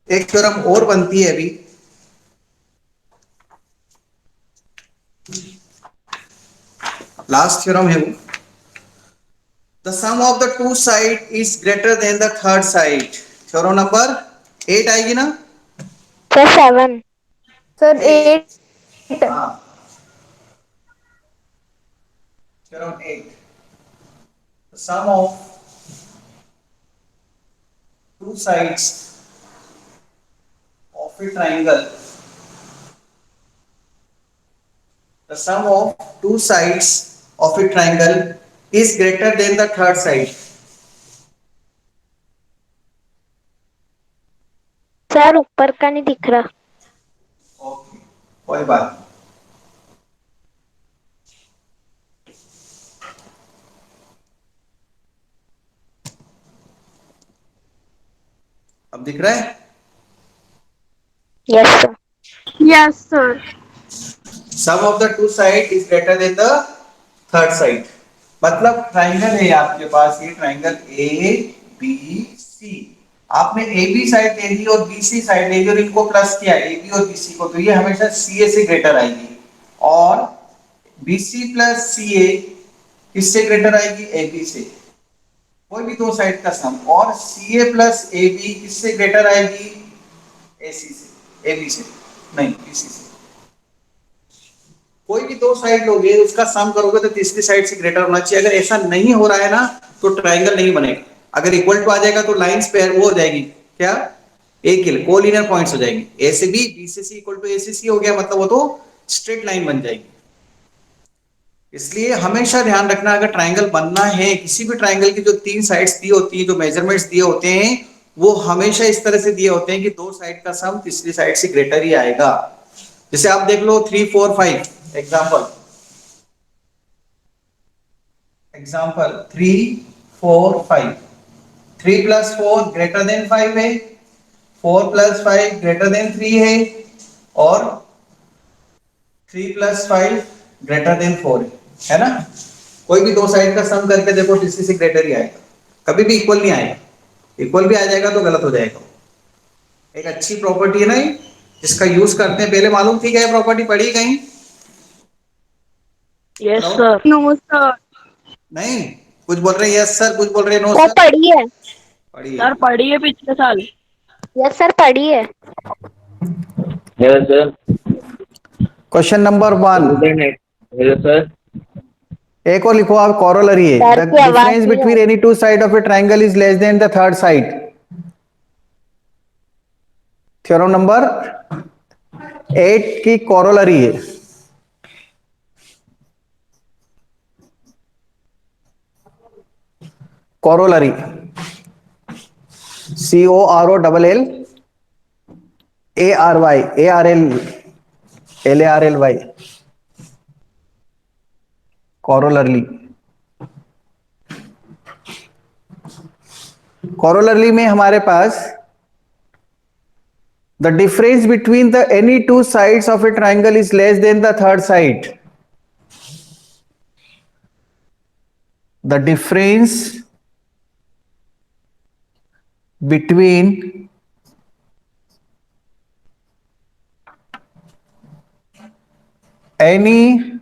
एक थ्योरम और बनती है अभी, लास्ट थ्योरम है वो, the sum of the two side is greater than the third side. Theorem number 8 आएगी ना? सर 7। सर 8। 8। हाँ, theorem 8, the sum of two sides of a triangle, the sum of two sides of a triangle is greater than the third side. Sir ऊपर का नहीं दिख रहा। Okay, कोई बात नहीं। अब दिख रहा है? Yes sir. Yes sir. Sum of the two side is greater than the third side. मतलब ट्राइंगल है आपके पास, ये ट्राइंगल ए बी सी, आपने ए बी साइड ले ली और बी सी साइड ले ली और इनको प्लस किया ए बी और बी सी को, तो ये हमेशा सी ए से ग्रेटर आएगी। और बी सी प्लस सी ए किससे ग्रेटर आएगी? ए बी से। कोई भी दो साइड का सम, और सी ए प्लस ए बी किससे ग्रेटर आएगी? ए सी से, ए बी से नहीं, बी सी से। कोई भी दो साइड लोगे उसका सम करोगे तो तीसरी साइड से ग्रेटर होना चाहिए। अगर ऐसा नहीं हो रहा है ना तो ट्राइंगल नहीं बनेगा। अगर इक्वल टू आ जाएगा तो लाइंस पेयर वो हो जाएगी क्या? एक ही कोलिनियर पॉइंट्स हो जाएंगे। ए से बी से सी इक्वल टू ए से सी हो गया, मतलब वो तो स्ट्रेट लाइन बन जाएगी। इसलिए हमेशा ध्यान रखना, अगर ट्राइंगल बनना है, किसी भी ट्राइंगल की जो तीन साइड्स दी होती है, जो मेजरमेंट्स दिए होते हैं, वो हमेशा इस तरह से दिए होते हैं कि दो साइड का सम तीसरी साइड से ग्रेटर ही आएगा। जैसे आप देख लो 3 4 5 example, example 3 4 5, 3 plus 4 greater than 5 है, 4 प्लस 5 ग्रेटर देन 3 है, और 3 प्लस 5 ग्रेटर देन 4 है ना? कोई भी दो साइड का सम करके देखो तीसरी से ग्रेटर ही आएगा, कभी भी इक्वल नहीं आएगा। इक्वल भी आ जाएगा तो गलत हो जाएगा। एक अच्छी प्रॉपर्टी है ना ये, जिसका यूज करते हैं। पहले मालूम थी क्या ये प्रॉपर्टी? पढ़ी कहीं? Yes hello? Sir. No sir. नहीं, कुछ बोल रहे हैं यस सर, कुछ बोल रहे हैं नो वो सर। पढ़ी है। पढ़ी है। सर पढ़ी है पिछले साल। यस सर पढ़ी है। Hello sir. Question number 1, Internet. Hello sir. एक और लिखो आप, कॉरोलरी है, सर द की आवाज डिफरेंस नहीं आ बिटवीन रही। Any two side of a triangle is less than the third side. Theorem number 8 की कॉरोलरी है। Corollary, C O R O double L A R Y, A R L, L A R L Y, corollary. Corollary में हमारे पास the difference between the any two sides of a triangle is less than the third side. The difference between any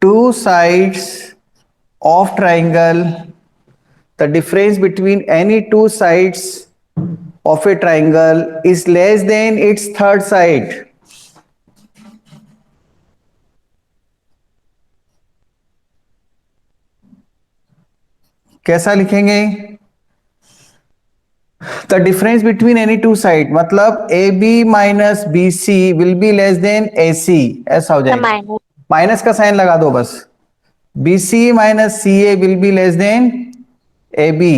two sides of triangle, the difference between any two sides of a triangle is less than its third side. कैसा लिखेंगे? The difference between any two side मतलब A B minus B C will be less than A C, ऐसा हो जाएगा। Minus. Minus का sign लगा दो बस। B C minus C A will be less than A B,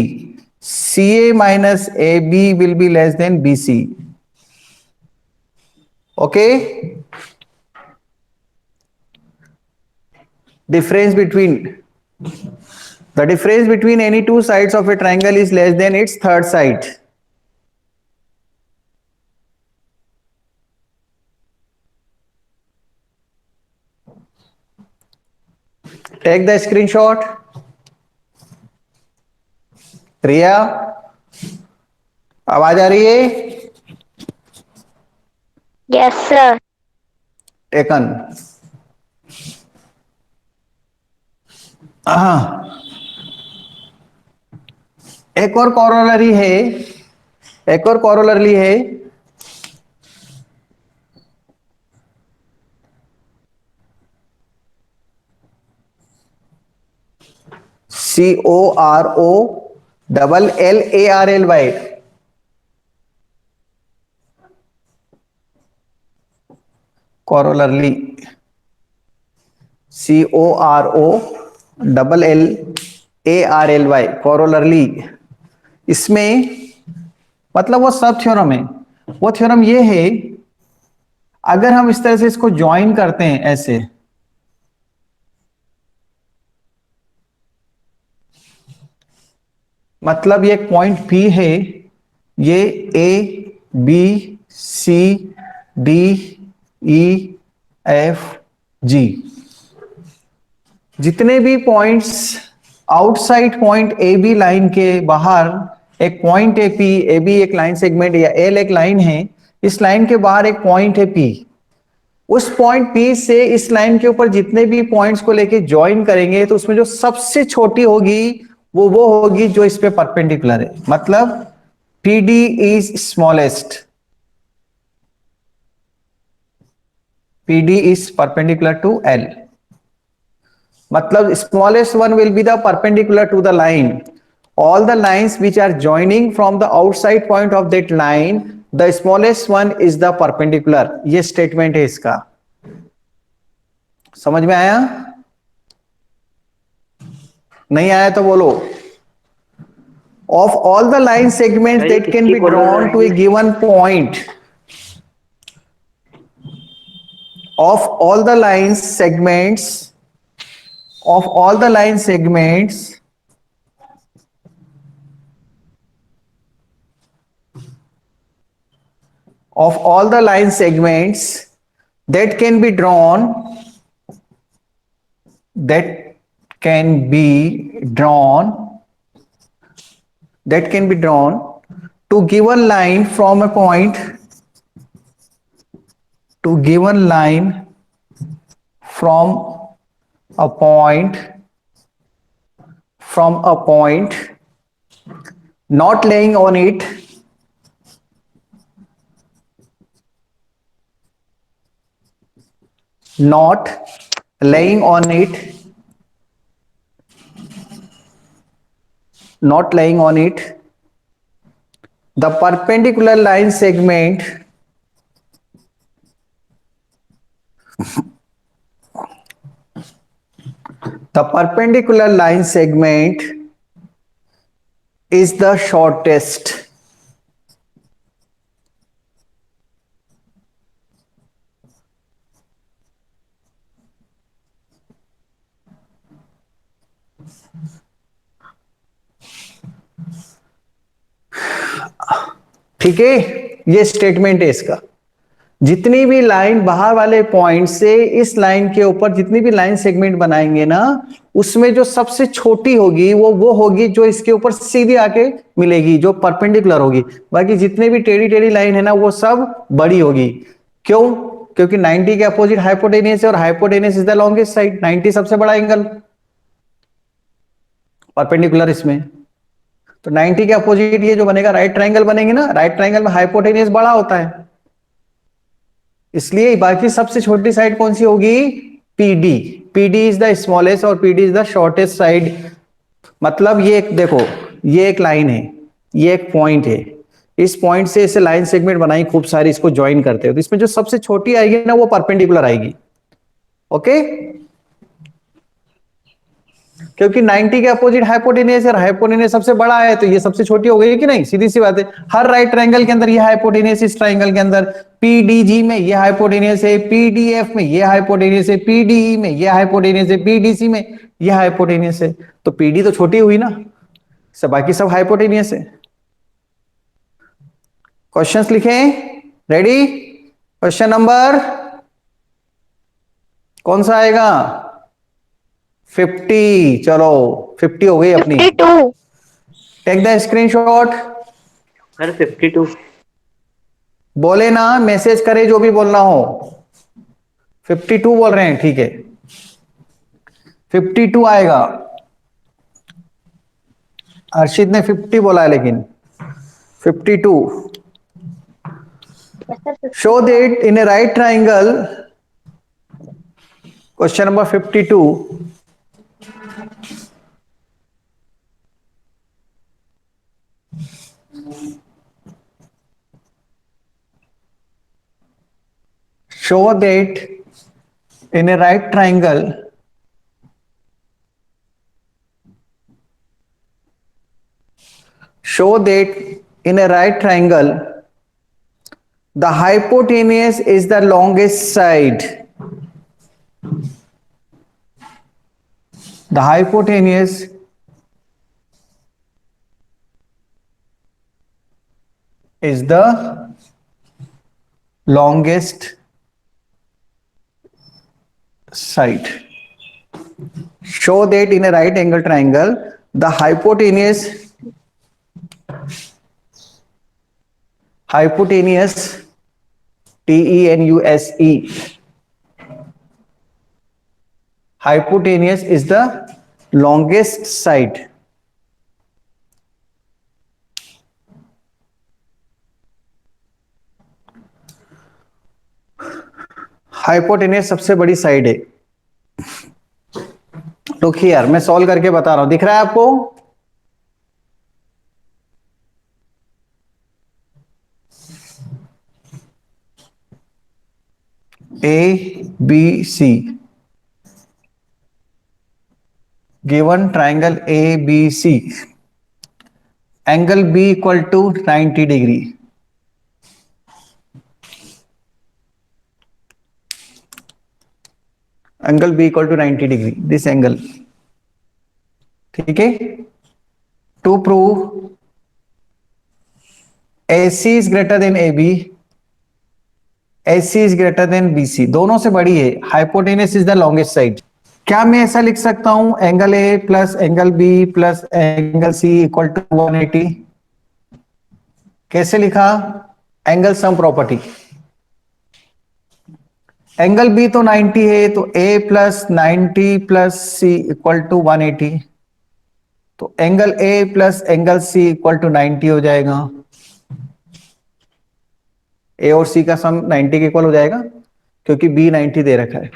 C A minus A B will be less than B C. Okay, difference between the difference between any two sides of a triangle is less than its third side. Take the screenshot, Riya. आवाज आ रही है? Yes sir. Taken. हाँ, एक और corollary है, एक और corollary है। COROLLARLY, कॉरोलरली। COROLLARLY, कॉरोलरली। इसमें मतलब वो सब थ्योरम है। वो थ्योरम ये है, अगर हम इस तरह से इसको ज्वाइन करते हैं ऐसे, मतलब ये एक पॉइंट P है, ये ABCDEFG, जितने भी points outside point A B line के बाहर, एक पॉइंट है पी, ए बी एक लाइन सेगमेंट या एल एक लाइन है, इस लाइन के बाहर एक पॉइंट है पी, उस पॉइंट पी से इस लाइन के ऊपर जितने भी पॉइंट्स को लेके ज्वाइन करेंगे तो उसमें जो सबसे छोटी होगी वो होगी जो इस पे परपेंडिकुलर है। मतलब P D is smallest, P D is perpendicular to L, मतलब smallest one will be the perpendicular to the line. All the lines which are joining from the outside point of that line, the smallest one is the perpendicular. ये statement है इसका। समझ में आया? नहीं आया तो बोलो। Of all the line segments that can be drawn to a given point, of all the lines segments, of all the line segments, of all the line segments that can be drawn, that can be drawn, that can be drawn to given line from a point, to given line from a point, from a point, not laying on it, not laying on it, not laying on it, the perpendicular line segment, the perpendicular line segment is the shortest. ठीक है, ये statement है इसका। जितनी भी line बाहर वाले point से इस लाइन के ऊपर जितनी भी लाइन सेगमेंट बनाएंगे ना, उसमें जो सबसे छोटी होगी वो होगी जो इसके ऊपर सीधी आके मिलेगी, जो परपेंडिकुलर होगी। बाकी जितने भी टेढ़ी टेढ़ी लाइन है ना, वो सब बड़ी होगी। क्यों? क्योंकि 90 के अपोजिट हाइपोटेनियस है और hypotenuse is the longest side. 90 सबसे बड़ा एंगल परपेंडिकुलर इसमें, तो 90 के अपोजिट ये जो बनेगा राइट ट्रायंगल बनेंगे ना, राइट ट्रायंगल में हाइपोटेनियस बड़ा होता है, इसलिए बाकी सबसे छोटी साइड कौन सी होगी? PD. PD is the smallest और PD is the shortest side. मतलब ये एक देखो, ये एक लाइन है, ये एक पॉइंट है, इस पॉइंट से इसे लाइन सेगमेंट बनाई खूब सारी, इसको ज्वाइन करते हो तो इसमें जो सबसे छोटी आएगी ना वो परपेंडिकुलर आएगी। ओके, क्योंकि 90 के अपोजिट हाइपोटेनियस और हाइपोटेनियस सबसे बड़ा है तो ये सबसे छोटी हो गई कि नहीं? सीधी सी बात है। हर राइट ट्रायंगल के अंदर ये हाइपोटेनियस, इस ट्रायंगल के अंदर पीडीजी में ये हाइपोटेनियस है, पीडीएफ में ये हाइपोटेनियस है, पीडीई में ये हाइपोटेनियस है, पीडीसी में ये हाइपोटेनियस है, तो पीडी तो छोटी हुई ना, सब बाकी सब हाइपोटेनियस है। क्वेश्चंस लिखें, रेडी? क्वेश्चन नंबर कौन सा आएगा? 50। चलो 50 हो गई अपनी। 52। Take the screenshot. सर 52। बोले ना, मैसेज करे जो भी बोलना हो। 52 बोल रहे हैं, ठीक है, 52 आएगा। हर्षित ने 50 बोला है, लेकिन 52। Yes, sir. 50. Show that in A right triangle, question number 52, show that in a right triangle the hypotenuse is the longest side. The hypotenuse is the longest side. Show that in a right angle triangle the hypotenuse TENUSE hypotenuse is the longest side. Hypotenuse सबसे बड़ी side है। Look here, मैं solve करके बता रहा हूं, दिख रहा है आपको? ABC, given triangle ABC, angle B equal to 90 degree. Angle B equal to 90 degree, this angle, ठीक है? To prove AC is greater than AB, AC is greater than BC, दोनों से बड़ी है, hypotenuse is the longest side. क्या मैं ऐसा लिख सकता हूं, angle A plus angle B plus angle C equal to 180? कैसे लिखा? Angle sum property. Angle B तो 90 है, तो A plus 90 plus C equal to 180, तो angle A plus angle C equal to 90 हो जाएगा। ए और सी का सम 90 के इक्वल हो जाएगा, क्योंकि बी 90 दे रखा है।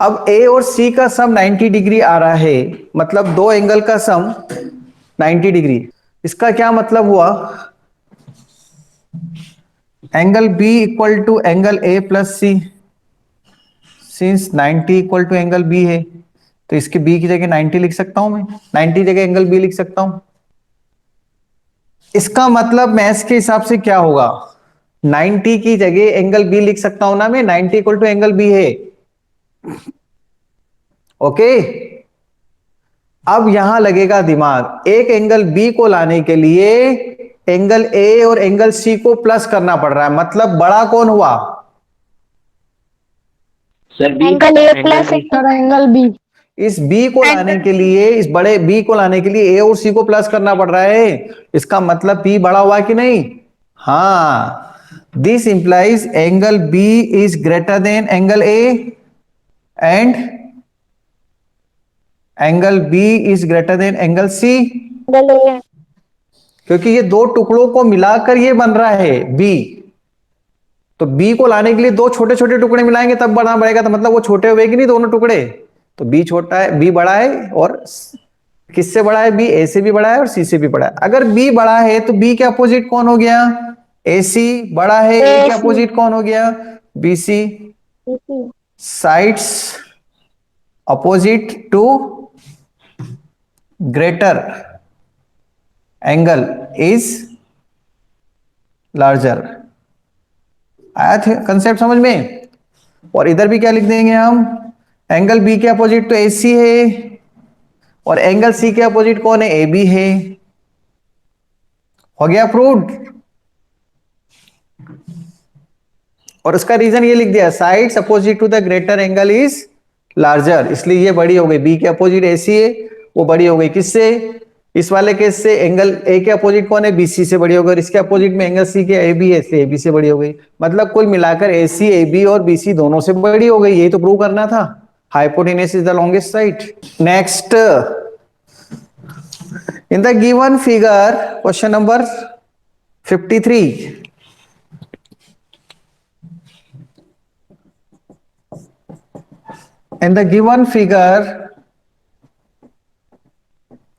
अब ए और सी का सम 90 डिग्री आ रहा है, मतलब दो एंगल का सम 90 डिग्री। इसका क्या मतलब हुआ? Angle B equal to angle A plus C, since 90 equal to angle B है, तो इसके बी की जगह 90 लिख सकता हूं मैं, 90 जगह एंगल बी लिख सकता हूं। इसका मतलब मैथ्स के हिसाब से क्या होगा? 90 की जगह एंगल बी लिख सकता हूं ना मैं, 90 इक्वल टू एंगल बी है। ओके, अब यहां लगेगा दिमाग। एक एंगल बी को लाने के लिए एंगल ए और एंगल सी को प्लस करना पड़ रहा है, मतलब बड़ा कौन हुआ? Sir B. Angle A plus angle B. इस बी को लाने के लिए, इस बड़े बी को लाने के लिए ए और सी को प्लस करना पड़ रहा है। इसका मतलब पी बड़ा हुआ कि नहीं? हाँ, this implies angle B is greater than angle A and angle B is greater than angle C, angle A. क्योंकि ये दो टुकड़ों को मिलाकर ये बन रहा है बी। तो बी को लाने के लिए दो छोटे छोटे टुकड़े मिलाएंगे तब बना पड़ेगा, तो मतलब वो छोटे हुए कि नहीं दोनों टुकड़े? तो बी छोटा है, बी बड़ा है, और किससे बड़ा है? बी ए से भी बड़ा है और सी से भी बड़ा है। अगर बी बड़ा है तो बी के अपोजिट कौन हो गया? ए सी। बड़ा है, ए के अपोजिट कौन हो गया? B C. Sides opposite to greater angle is larger. आया थे कंसेप्ट समझ में? और इधर भी क्या लिख देंगे हम? एंगल बी के अपोजिट तो ए सी है, और एंगल सी के अपोजिट कौन है? ए बी है। हो गया प्रूव्ड। और उसका रीजन ये लिख दिया, sides opposite to the greater angle is larger, इसलिए ये बड़ी हो गई। बी के अपोजिट ए सी है, वो बड़ी हो गई किससे? इस वाले केस से एंगल ए के अपोजिट कौन है, बीसी से बड़ी होगी, और इसके अपोजिट में एंगल सी के ए बी है, इसलिए ए बी से बड़ी हो गई। मतलब कुल मिलाकर ए सी ए बी और बी सी दोनों से बड़ी हो गई, यही तो प्रूव करना था। Hypotenuse is the longest side. Next, in the given figure, question number 53, in the given figure,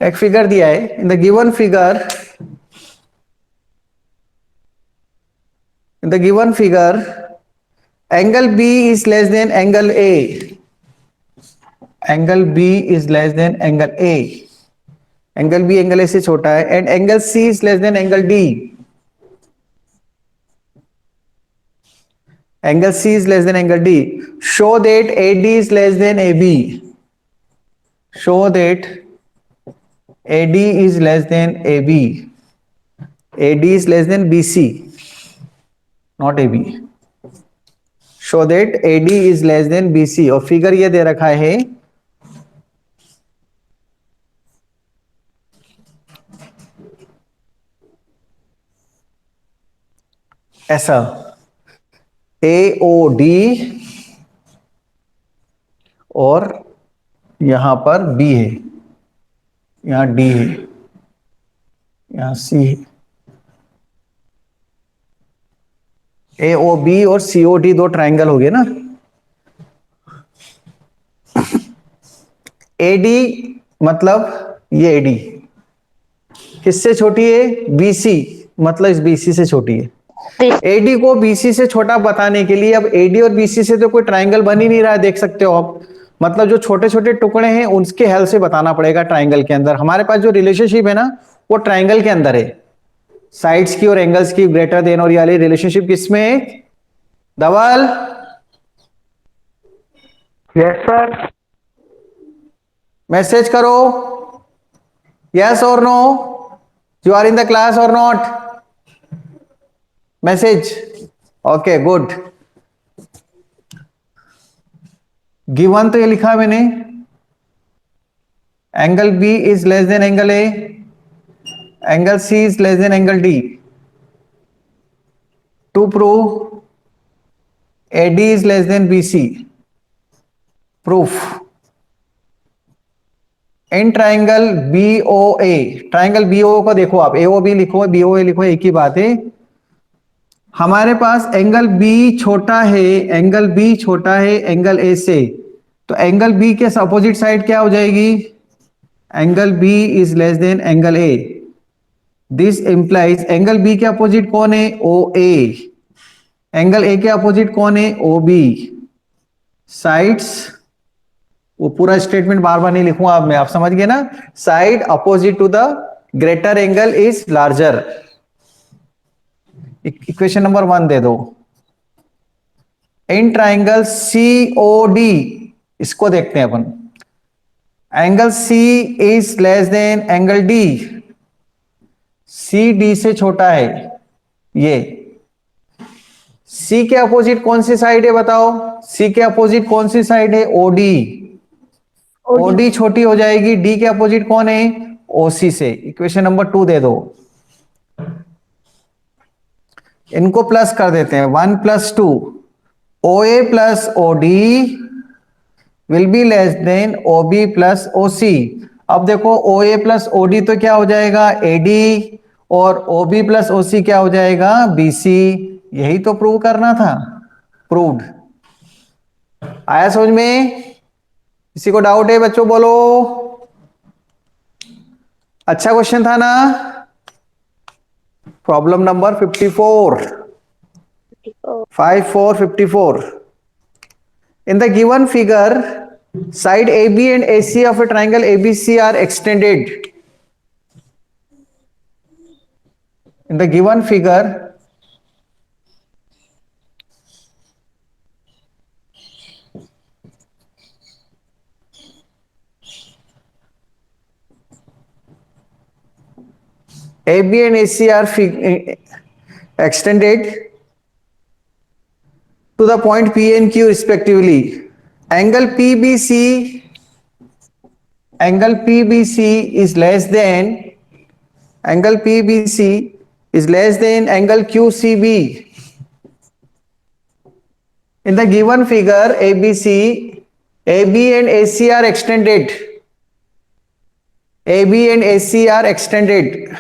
एक फिगर दिया है, in the given figure, in the given figure, angle B is less than angle A. Angle B is less than angle A. Angle B angle A से छोटा है, and angle C is less than angle D. Angle C is less than angle D. Show that AD is less than AB. Show that AD is less than AB. AD is less than BC, not AB. Show that AD is less than BC. और figure ये दे रखा है, ऐसा AOD और यहां पर B है, यहां D है, यहां C है। AOB और COD दो ट्रायंगल हो गए ना। AD मतलब ये AD किससे छोटी है, BC, मतलब इस BC से छोटी है। AD को BC से छोटा बताने के लिए अब AD और BC से तो कोई ट्रायंगल बन ही नहीं रहा है, देख सकते हो आप। मतलब जो छोटे छोटे टुकड़े हैं उनके हेल्प से बताना पड़ेगा ट्रायंगल के अंदर। हमारे पास जो रिलेशनशिप है ना वो ट्रायंगल के अंदर है, साइड्स की और एंगल्स की ग्रेटर देन, और ये वाली रिलेशनशिप किसमें है, धवल? Yes sir. मैसेज करो, यस और no, you are in the class और not, message. Okay good. Given तो ये लिखा है मैंने, angle B is less than angle A, angle C is less than angle D. To prove AD is less than BC, proof in triangle BOA, triangle BO को देखो आप, एओ B लिखो BOA लिखो, एक ही बात है। हमारे पास एंगल बी छोटा है, एंगल बी छोटा है एंगल ए से, तो एंगल बी के अपोजिट साइड क्या हो जाएगी, angle B is less than angle A. This implies angle B के अपोजिट कौन है, ओ ए। एंगल ए के अपोजिट कौन है, ओ बी। साइड्स, वो पूरा स्टेटमेंट बार बार नहीं लिखूंगा अब मैं, आप समझ गए ना। Side opposite to the greater angle is larger. Equation number 1 दे दो। इन ट्राइंगल सीओडी, इसको देखते हैं अपन, angle C is less than angle D, C D से छोटा है। ये सी के अपोजिट कौन सी साइड है बताओ, सी के अपोजिट कौन सी साइड है, ओडी। ओडी छोटी हो जाएगी, डी के अपोजिट कौन है, ओसी से। इक्वेशन नंबर 2 दे दो। इनको प्लस कर देते हैं, 1 + 2, O A plus O D will be less than O B plus O C. अब देखो ओ ए प्लस ओ डी तो क्या हो जाएगा, ए डी, और ओ बी प्लस ओ सी क्या हो जाएगा, बी सी। यही तो प्रूव करना था, प्रूव्ड। आया समझ में? किसी को डाउट है बच्चों, बोलो। अच्छा क्वेश्चन था ना। Problem number 54, 54. In the given figure, side AB and AC of a triangle ABC are extended. In the given figure, AB and AC are extended to the point P and Q respectively. Angle PBC is less than angle PBC is less than angle QCB. In the given figure, ABC, AB and AC are extended. AB and AC are extended.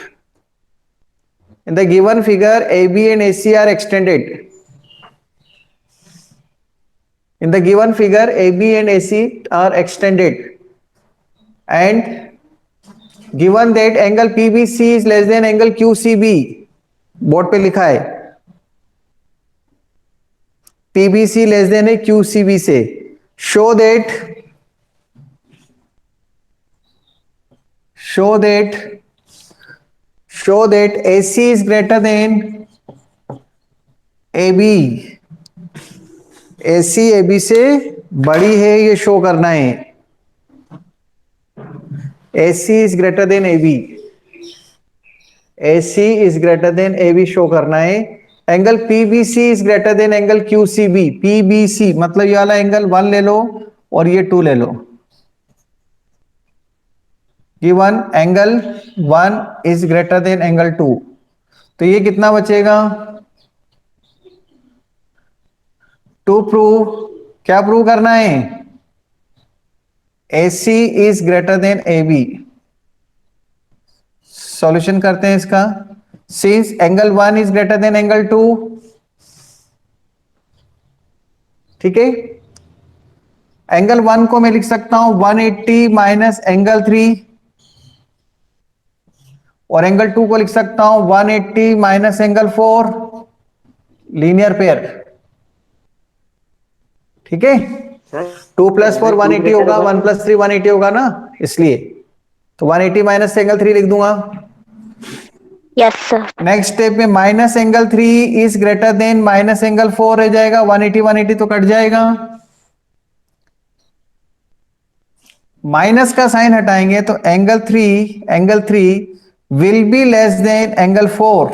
In the given figure, AB and AC are extended. In the given figure, AB and AC are extended. And given that angle PBC is less than angle QCB, board पे लिखा है PBC less than है QCB से, show that AC is greater than AB. AC AB से बड़ी है, ये show करना है. AC is greater than AB. AC is greater than AB show करना है. Angle PBC is greater than angle QCB. PBC मतलब ये वाला एंगल 1 ले लो और ये 2 ले लो. Given angle 1 is greater than angle 2. तो ये कितना बचेगा? टू प्रूव, क्या प्रूव करना है? AC is greater than AB. Solution करते हैं इसका. Since angle 1 is greater than angle 2, ठीक है, एंगल 1 को मैं लिख सकता हूं 180 माइनस एंगल 3 और एंगल 2 को लिख सकता हूं 180 माइनस एंगल 4. लीनियर पेयर, ठीक है. 2 प्लस 4 180 होगा, 1 प्लस 3 180 होगा ना, इसलिए तो 180 माइनस एंगल 3 लिख दूंगा. Yes, sir. नेक्स्ट स्टेप में minus angle 3 is greater then minus angle 4 रह जाएगा. 180 180 तो कट जाएगा. माइनस का साइन हटाएंगे तो angle 3 will be less than angle 4.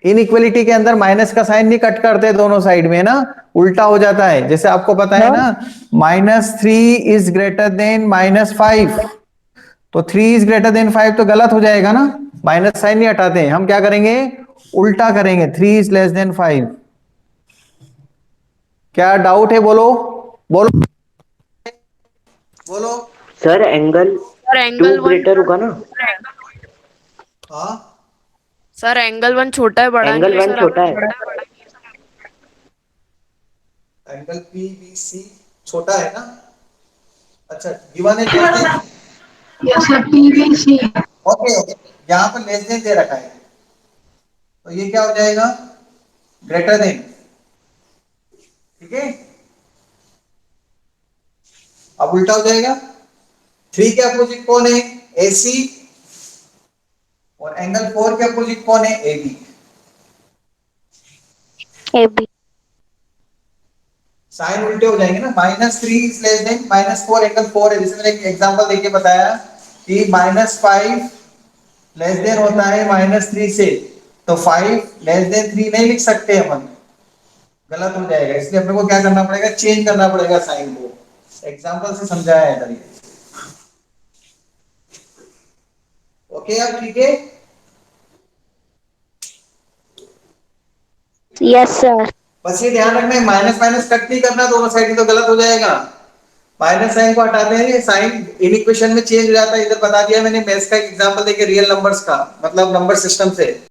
Inequality के अंदर माइनस का साइन नहीं कट करते दोनों साइड में ना, उल्टा हो जाता है. जैसे आपको पता है ना, -3 इज ग्रेटर देन -5, तो 3 इज ग्रेटर देन 5 तो गलत हो जाएगा ना. माइनस साइन नहीं हटाते, हम क्या करेंगे, उल्टा करेंगे. 3 इज लेस देन 5. क्या डाउट है? बोलो बोलो बोलो. Sir angle sir 2 angle greater होगा ना? हाँ, सर एंगल 1 छोटा है, बड़ा एंगल नहीं है 1 सर. छोटा है. एंगल PBC छोटा है ना. अच्छा, गिवन है less than. Yes sir, PVC. Okay okay, यहां पर लेस देन दे रखा है, तो ये क्या हो जाएगा, ग्रेटर देन. ठीक है, अब उल्टा हो जाएगा. 3 के अपोजिट कौन है? AC. और एंगल 4 के अपोजिट कौन है? AB. AB. साइन उल्टे हो जाएंगे ना. -3 इज लेस देन -4 एंगल 4 है. जैसे मैंने एक एग्जांपल देके बताया कि -5 लेस देन होता है -3 से, तो 5 लेस देन 3 नहीं लिख सकते अपन, गलत हो जाएगा. इसलिए अपने को क्या करना पड़ेगा, चेंज करना पड़ेगा साइन को. एग्जांपल से समझाया है इधर ये. ओके अब ठीक है. Yes, sir. बस ये ध्यान रखना है, माइनस माइनस कट नहीं करना दोनों साइड, तो गलत हो जाएगा. माइनस साइन को हटाते हैं, साइन इन इक्वेशन में चेंज हो जाता है. इधर बता दिया मैंने मैथ्स का एक एग्जांपल देके, रियल नंबर्स का मतलब नंबर सिस्टम से.